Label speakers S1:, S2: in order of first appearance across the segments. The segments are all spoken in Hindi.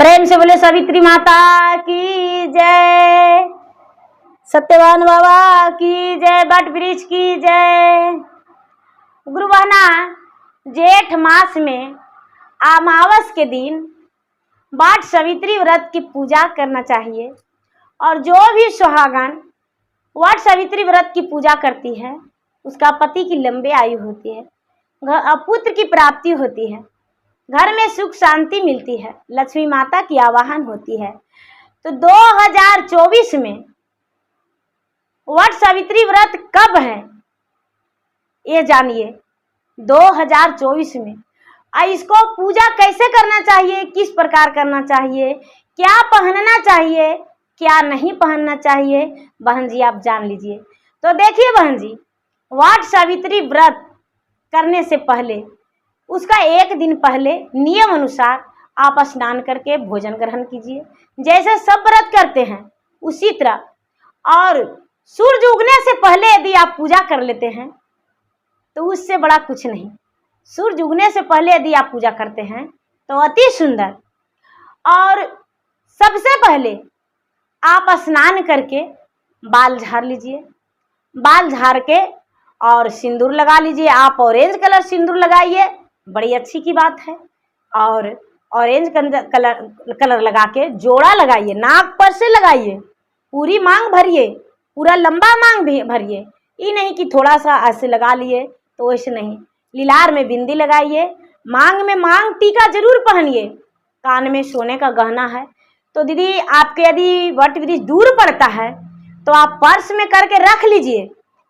S1: प्रेम से बोले सावित्री माता की जय, सत्यवान बाबा की जय, बट वृक्ष की जय। गुरु बहना, जेठ मास में अमावस के दिन बाट सावित्री व्रत की पूजा करना चाहिए। और जो भी सुहागन वट सावित्री व्रत की पूजा करती है उसका पति की लंबी आयु होती है, पुत्र की प्राप्ति होती है, घर में सुख शांति मिलती है, लक्ष्मी माता की आवाहन होती है। तो 2024 में वट सावित्री व्रत कब है ये जानिए। 2024 में इसको पूजा कैसे करना चाहिए, किस प्रकार करना चाहिए, क्या पहनना चाहिए, क्या नहीं पहनना चाहिए, बहन जी आप जान लीजिए। तो देखिए बहन जी, वट सावित्री व्रत करने से पहले उसका एक दिन पहले नियम अनुसार आप स्नान करके भोजन ग्रहण कीजिए, जैसे सब व्रत करते हैं उसी तरह। और सूरज उगने से पहले यदि आप पूजा कर लेते हैं तो उससे बड़ा कुछ नहीं। सूरज उगने से पहले यदि आप पूजा करते हैं तो अति सुंदर। और सबसे पहले आप स्नान करके बाल झाड़ लीजिए, बाल झाड़ के और सिंदूर लगा लीजिए। आप ऑरेंज कलर सिंदूर लगाइए, बड़ी अच्छी की बात है। और ऑरेंज कलर लगा के जोड़ा लगाइए, नाक पर से लगाइए, पूरी मांग भरिए, पूरा लंबा मांग भी भरिए। ये नहीं कि थोड़ा सा ऐसे लगा लिए, तो वैसे नहीं। लीलार में बिंदी लगाइए, मांग में मांग टीका जरूर पहनिए, कान में सोने का गहना है। तो दीदी आपके यदि वट वृक्ष दूर पड़ता है तो आप पर्स में करके रख लीजिए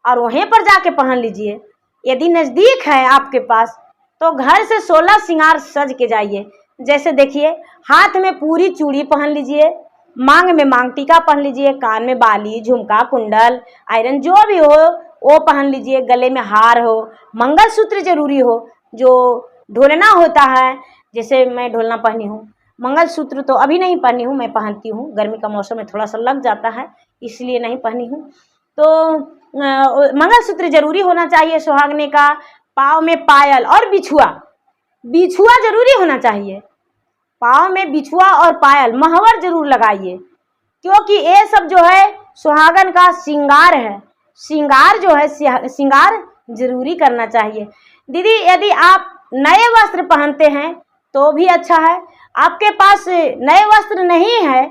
S1: और वहीं पर जाके पहन लीजिए। यदि नज़दीक है आपके पास तो घर से 16 श्रृंगार सज के जाइए। जैसे देखिए, हाथ में पूरी चूड़ी पहन लीजिए, मांग में मांग टीका पहन लीजिए, कान में बाली, झुमका, कुंडल, आयरन जो भी हो वो पहन लीजिए, गले में हार हो, मंगलसूत्र जरूरी हो, जो ढोलना होता है। जैसे मैं ढोलना पहनी हूँ, मंगलसूत्र तो अभी नहीं पहनी हूँ, मैं पहनती हूँ, गर्मी का मौसम में थोड़ा सा लग जाता है इसलिए नहीं पहनी हूँ। तो मंगलसूत्र जरूरी होना चाहिए सुहागने का। पाँव में पायल और बिछुआ जरूरी होना चाहिए। पाँव में बिछुआ और पायल, महवर जरूर लगाइए, क्योंकि ये सब जो है सुहागन का श्रृंगार है। श्रृंगार जो है, श्रृंगार जरूरी करना चाहिए। दीदी यदि आप नए वस्त्र पहनते हैं तो भी अच्छा है। आपके पास नए वस्त्र नहीं है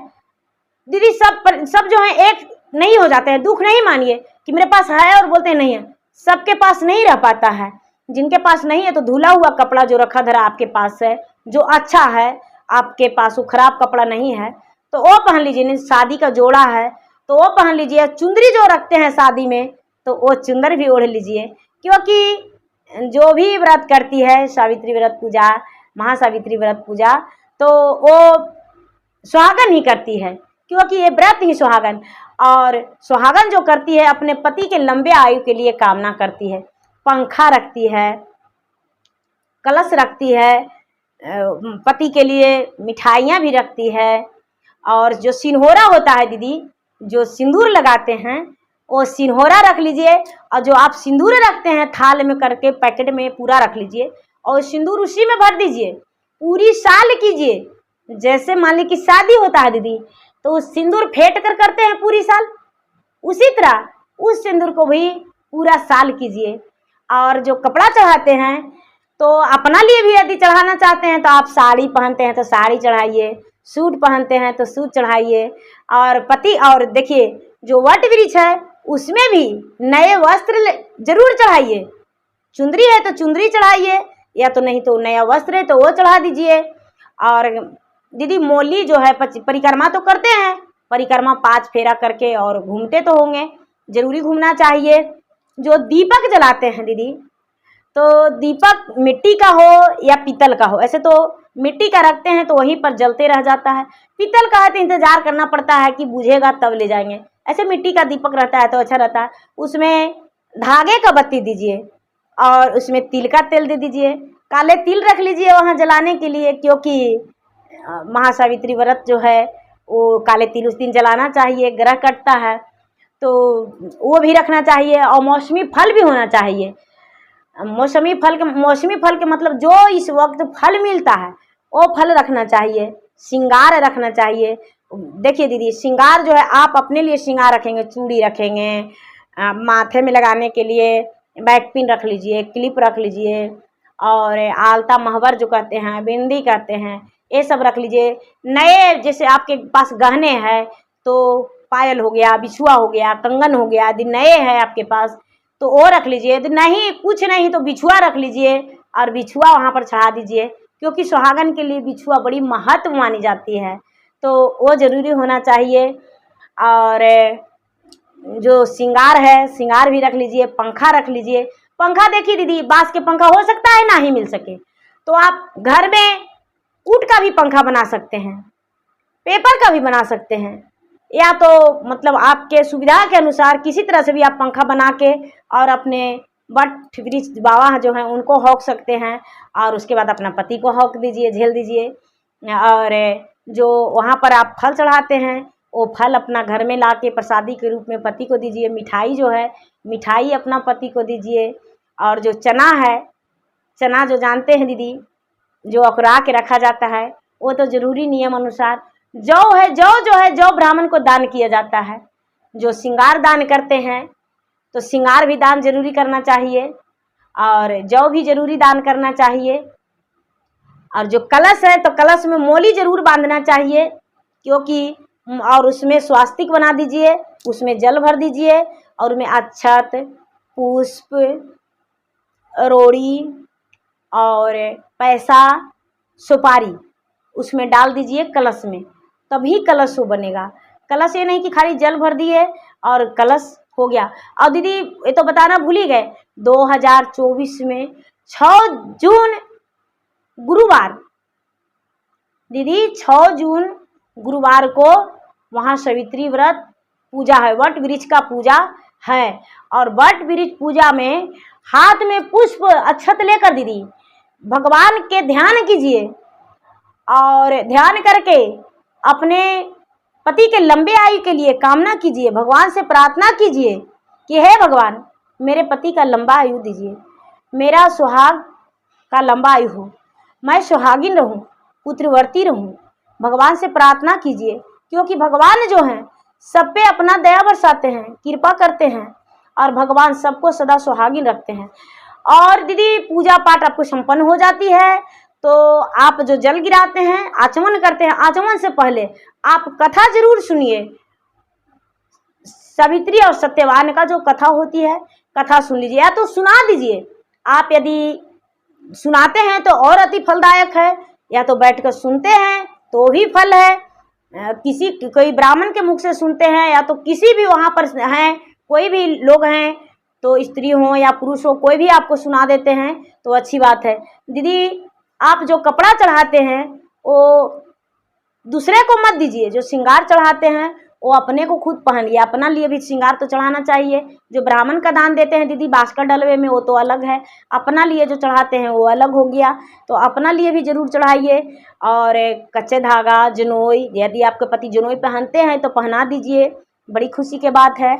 S1: दीदी, सब जो है एक नहीं हो जाते हैं। दुख नहीं मानिए कि मेरे पास है और बोलते हैं नहीं है, सबके पास नहीं रह पाता है। जिनके पास नहीं है तो धुला हुआ कपड़ा जो रखा धरा आपके पास है, जो अच्छा है आपके पास, वो खराब कपड़ा नहीं है तो वो पहन लीजिए। नहीं शादी का जोड़ा है तो वो पहन लीजिए। चुंदरी जो रखते हैं शादी में तो वो चुंदर भी ओढ़ लीजिए, क्योंकि जो भी व्रत करती है सावित्री व्रत पूजा, महासावित्री व्रत पूजा, तो वो सुहागन ही करती है, क्योंकि ये व्रत ही सुहागन। और सुहागन जो करती है अपने पति के लंबे आयु के लिए कामना करती है। पंखा रखती है, कलश रखती है, पति के लिए मिठाइयाँ भी रखती है। और जो सिन्होरा होता है दीदी, जो सिंदूर लगाते हैं वो सिन्होरा रख लीजिए। और जो आप सिंदूर रखते हैं थाल में करके पैकेट में पूरा रख लीजिए और सिंदूर उसी में भर दीजिए। पूरी साल कीजिए। जैसे मान ली कि शादी होता है दीदी तो सिंदूर फेंट कर करते हैं पूरी साल, उसी तरह उस सिंदूर को भी पूरा साल कीजिए। और जो कपड़ा चढ़ाते हैं तो अपना लिए भी यदि चढ़ाना चाहते हैं तो आप साड़ी पहनते हैं तो साड़ी चढ़ाइए, सूट पहनते हैं तो सूट चढ़ाइए। और पति, और देखिए जो वट वृक्ष है उसमें भी नए वस्त्र जरूर चढ़ाइए। चुंदरी है तो चुंदरी चढ़ाइए, या तो नहीं तो नया वस्त्र है तो वो चढ़ा दीजिए। और दीदी मोली जो है, परिक्रमा तो करते हैं, परिक्रमा 5 फेरा करके और घूमते तो होंगे, जरूरी घूमना चाहिए। जो दीपक जलाते हैं दीदी, तो दीपक मिट्टी का हो या पीतल का हो। ऐसे तो मिट्टी का रखते हैं तो वहीं पर जलते रह जाता है, पीतल का है तो इंतजार करना पड़ता है कि बुझेगा तब ले जाएंगे। ऐसे मिट्टी का दीपक रहता है तो अच्छा रहता है। उसमें धागे का बत्ती दीजिए और उसमें तिल का तेल दे दीजिए। काले तिल रख लीजिए वहाँ जलाने के लिए, क्योंकि महासावित्री व्रत जो है वो काले तिल उस दिन जलाना चाहिए, ग्रह कटता है तो वो भी रखना चाहिए। और मौसमी फल भी होना चाहिए। मौसमी फल के मतलब जो इस वक्त फल मिलता है वो फल रखना चाहिए। श्रृंगार रखना चाहिए। देखिए दीदी, श्रृंगार जो है आप अपने लिए श्रृंगार रखेंगे, चूड़ी रखेंगे, माथे में लगाने के लिए बैक पिन रख लीजिए, क्लिप रख लीजिए, और आलता महवर जो कहते हैं, बिंदी कहते हैं, ये सब रख लीजिए। नए जैसे आपके पास गहने हैं तो पायल हो गया, बिछुआ हो गया, कंगन हो गया, यदि नए हैं आपके पास तो वो रख लीजिए। यदि नहीं कुछ नहीं तो बिछुआ रख लीजिए और बिछुआ वहाँ पर चढ़ा दीजिए, क्योंकि सुहागन के लिए बिछुआ बड़ी महत्व मानी जाती है, तो वो ज़रूरी होना चाहिए। और जो श्रृंगार है, श्रृंगार भी रख लीजिए। पंखा रख लीजिए। पंखा देखिए दीदी, बांस के पंखा हो सकता है ना ही मिल सके तो आप घर में ऊट का भी पंखा बना सकते हैं, पेपर का भी बना सकते हैं, या तो मतलब आपके सुविधा के अनुसार किसी तरह से भी आप पंखा बना के और अपने बट वृक्ष बाबा जो हैं उनको हौक सकते हैं, और उसके बाद अपना पति को हौक दीजिए, झेल दीजिए। और जो वहाँ पर आप फल चढ़ाते हैं वो फल अपना घर में ला के प्रसादी के रूप में पति को दीजिए। मिठाई जो है, मिठाई अपना पति को दीजिए। और जो चना है, चना जो जानते हैं दीदी, जो अकुरा के रखा जाता है, वो तो ज़रूरी नियम अनुसार। जौ है, जौ जो है, जौ ब्राह्मण को दान किया जाता है। जो श्रृंगार दान करते हैं तो श्रृंगार भी दान जरूरी करना चाहिए, और जौ भी जरूरी दान करना चाहिए। और जो कलश है तो कलश में मोली जरूर बांधना चाहिए, क्योंकि और उसमें स्वास्तिक बना दीजिए, उसमें जल भर दीजिए, और उसमें अक्षत, पुष्प, रोड़ी और पैसा, सुपारी उसमें डाल दीजिए कलश में, तभी कलश वो बनेगा। कलश ये नहीं कि खाली जल भर दिए और कलश हो गया। और दीदी ये तो बताना भूल ही गए, 2024 में 6 जून गुरुवार, दीदी 6 जून गुरुवार को वहाँ सावित्री व्रत पूजा है, वट वृक्ष का पूजा है। और वट वृक्ष पूजा में हाथ में पुष्प अक्षत लेकर दीदी भगवान के ध्यान कीजिए, और ध्यान करके अपने पति के लंबे आयु के लिए कामना कीजिए, भगवान से प्रार्थना कीजिए कि हे भगवान मेरे पति का लंबा आयु दीजिए, मेरा सुहाग का लंबा आयु हो, मैं सुहागिन रहूं, पुत्रवती रहूं। भगवान से प्रार्थना कीजिए, क्योंकि भगवान जो हैं सब पे अपना दया बरसाते हैं, कृपा करते हैं, और भगवान सबको सदा सुहागिन रखते हैं। और दीदी पूजा पाठ आपको संपन्न हो जाती है तो आप जो जल गिराते हैं, आचमन करते हैं, आचमन से पहले आप कथा जरूर सुनिए। सावित्री और सत्यवान का जो कथा होती है, कथा सुन लीजिए, या तो सुना दीजिए। आप यदि सुनाते हैं तो और अति फलदायक है, या तो बैठकर सुनते हैं तो भी फल है। किसी कोई ब्राह्मण के मुख से सुनते हैं, या तो किसी भी वहाँ पर हैं कोई भी लोग हैं, तो स्त्री हो या पुरुष हो, कोई भी आपको सुना देते हैं तो अच्छी बात है। दीदी आप जो कपड़ा चढ़ाते हैं वो दूसरे को मत दीजिए, जो श्रृंगार चढ़ाते हैं वो अपने को खुद पहन लिया, अपना लिए भी श्रृंगार तो चढ़ाना चाहिए। जो ब्राह्मण का दान देते हैं दीदी बास्कर डलवे में, वो तो अलग है, अपना लिए जो चढ़ाते हैं वो अलग हो गया, तो अपना लिए भी जरूर चढ़ाइए। और कच्चे धागा, जनोई, यदि आपके पति जनोई पहनते हैं तो पहना दीजिए, बड़ी खुशी की बात है,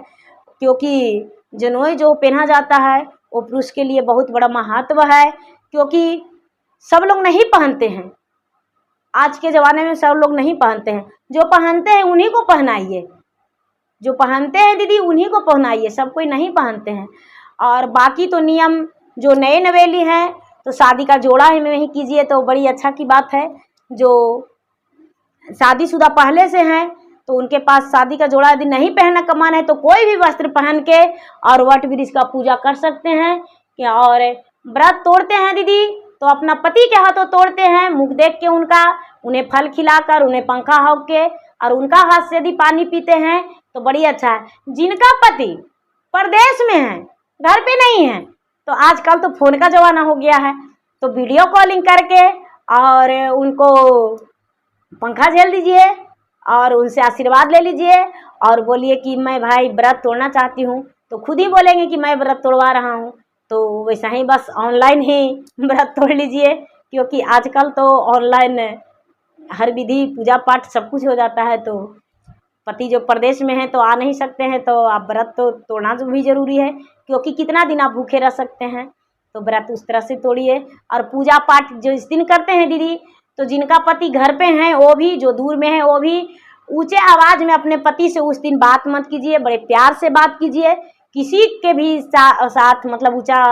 S1: क्योंकि जनोई जो पहना जाता है वो पुरुष के लिए बहुत बड़ा महत्व है, क्योंकि सब लोग नहीं पहनते हैं। आज के ज़माने में सब लोग नहीं पहनते हैं, जो पहनते हैं उन्हीं को पहनाइए, जो पहनते हैं दीदी उन्हीं को पहनाइए, सब कोई नहीं पहनते हैं। और बाकी तो नियम जो नए नवेली हैं तो शादी का जोड़ा ही में ही कीजिए तो बड़ी अच्छा की बात है। जो शादीशुदा पहले से हैं तो उनके पास शादी का जोड़ा यदि नहीं पहनना का मन है तो कोई भी वस्त्र पहन के और वट वृक्ष का पूजा कर सकते हैं। और व्रत तोड़ते हैं दीदी तो अपना पति के हाथों तोड़ते हैं, मुख देख के उनका, उन्हें फल खिलाकर, उन्हें पंखा हौक के, और उनका हाथ से यदि पानी पीते हैं तो बड़ी अच्छा है। जिनका पति परदेश में है, घर पे नहीं है, तो आजकल तो फ़ोन का ज़माना हो गया है, तो वीडियो कॉलिंग करके और उनको पंखा झेल दीजिए और उनसे आशीर्वाद ले लीजिए और बोलिए कि मैं भाई व्रत तोड़ना चाहती हूँ, तो खुद ही बोलेंगे कि मैं व्रत तोड़वा रहा हूँ। तो वैसा ही बस ऑनलाइन ही व्रत तोड़ लीजिए, क्योंकि आजकल तो ऑनलाइन हर विधि पूजा पाठ सब कुछ हो जाता है। तो पति जो प्रदेश में है तो आ नहीं सकते हैं, तो आप व्रत तो तोड़ना भी ज़रूरी है, क्योंकि कितना दिन आप भूखे रह सकते हैं। तो व्रत उस तरह से तोड़िए। और पूजा पाठ जो इस दिन करते हैं दीदी, तो जिनका पति घर पे हैं वो भी, जो दूर में है वो भी ऊंचे आवाज में अपने पति से उस दिन बात मत कीजिए, बड़े प्यार से बात कीजिए। किसी के भी साथ मतलब ऊंचा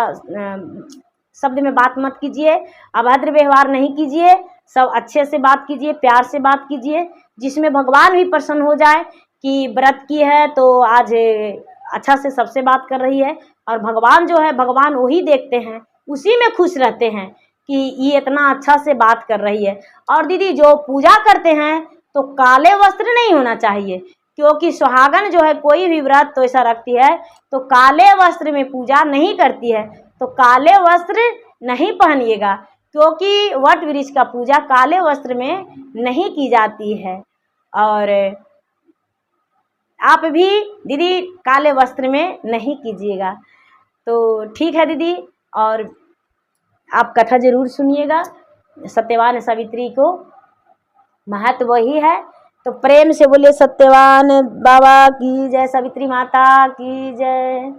S1: शब्द में बात मत कीजिए, अभद्र व्यवहार नहीं कीजिए, सब अच्छे से बात कीजिए, प्यार से बात कीजिए, जिसमें भगवान भी प्रसन्न हो जाए कि व्रत की है तो आज अच्छा से सबसे बात कर रही है। और भगवान जो है, भगवान वही देखते हैं, उसी में खुश रहते हैं कि ये इतना अच्छा से बात कर रही है। और दीदी जो पूजा करते हैं तो काले वस्त्र नहीं होना चाहिए, क्योंकि सुहागन जो है कोई भी व्रत तो ऐसा रखती है तो काले वस्त्र में पूजा नहीं करती है, तो काले वस्त्र नहीं पहनिएगा, क्योंकि वट वृक्ष का पूजा काले वस्त्र में नहीं की जाती है। और आप भी दीदी काले वस्त्र में नहीं कीजिएगा। तो ठीक है दीदी, और आप कथा जरूर सुनिएगा। सत्यवान सावित्री को महत्व वही है, तो प्रेम से बोलिए सत्यवान बाबा की जय, सावित्री माता की जय।